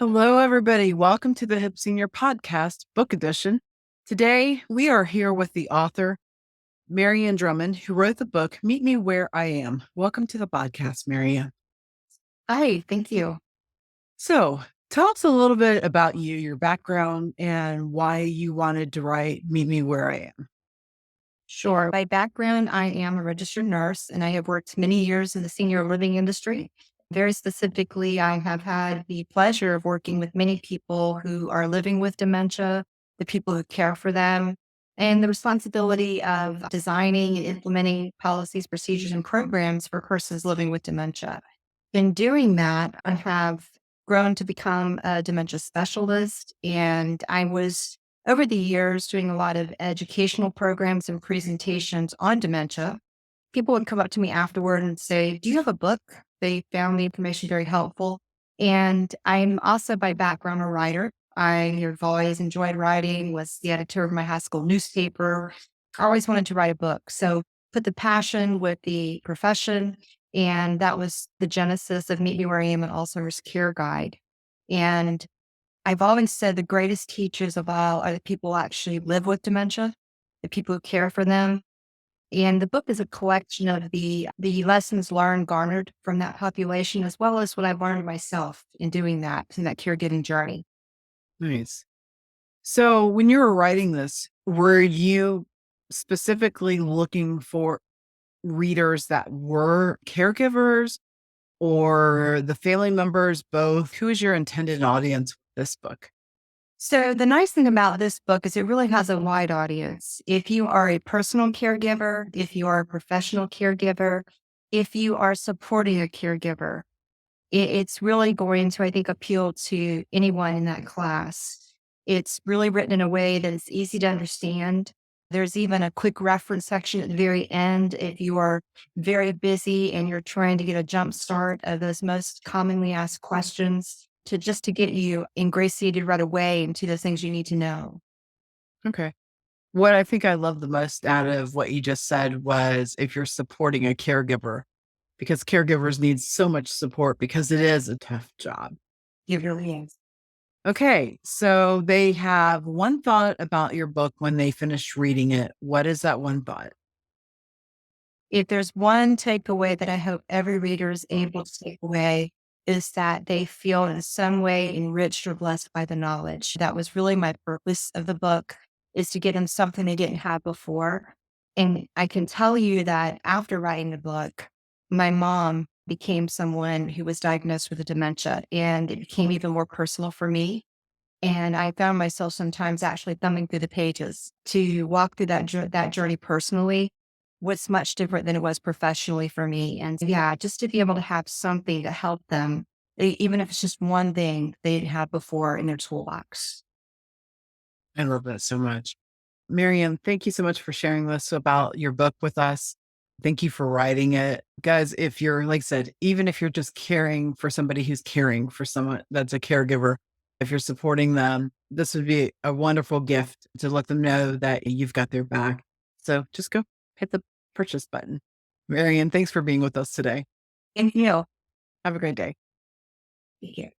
Hello, everybody. Welcome to the Hip Senior Podcast, Book Edition. Today, we are here with the author, Ann Drummond, who wrote the book, Meet Me Where I Am. Welcome to the podcast, Ann. Hi, thank you. So, tell us a little bit about you, your background, and why you wanted to write Meet Me Where I Am. Sure. By background, I am a registered nurse and I have worked many years in the senior living industry. Very specifically, I have had the pleasure of working with many people who are living with dementia, the people who care for them, and the responsibility of designing and implementing policies, procedures, and programs for persons living with dementia. In doing that, I have grown to become a dementia specialist, and I was over the years doing a lot of educational programs and presentations on dementia. People would come up to me afterward and say, "Do you have a book?" They found the information very helpful. And I'm also by background a writer. I have always enjoyed writing, was the editor of my high school newspaper. I always wanted to write a book. So put the passion with the profession. And that was the genesis of Meet Me Where I Am, an Alzheimer's Care Guide. And I've always said the greatest teachers of all are the people who actually live with dementia, the people who care for them. And the book is a collection of the lessons learned, garnered from that population, as well as what I've learned myself in doing that, in that caregiving journey. Nice. So, when you were writing this, were you specifically looking for readers that were caregivers or the family members, both? Who is your intended audience with this book? So the nice thing about this book is it really has a wide audience. If you are a personal caregiver, if you are a professional caregiver, if you are supporting a caregiver, it's really going to, I think, appeal to anyone in that class. It's really written in a way that is easy to understand. There's even a quick reference section at the very end if you are very busy and you're trying to get a jump start of those most commonly asked questions to get you ingratiated right away into the things you need to know. Okay. What I think I love the most out of what you just said was if you're supporting a caregiver, because caregivers need so much support because it is a tough job. It really is. Okay. So they have one thought about your book when they finish reading it. What is that one thought? If there's one takeaway that I hope every reader is able to take away, is that they feel in some way enriched or blessed by the knowledge. That was really my purpose of the book, is to get them something they didn't have before. And I can tell you that after writing the book, my mom became someone who was diagnosed with a dementia, and it became even more personal for me. And I found myself sometimes actually thumbing through the pages to walk through that journey personally was much different than it was professionally for me. And yeah, just to be able to have something to help them, even if it's just one thing they didn't have before in their toolbox. I love that so much. Miriam, thank you so much for sharing this about your book with us. Thank you for writing it. Guys, if you're, like I said, even if you're just caring for somebody who's caring for someone that's a caregiver, if you're supporting them, this would be a wonderful gift to let them know that you've got their back. So just go hit the purchase button. Marianne, thanks for being with us today. And you know, Have a great day. here.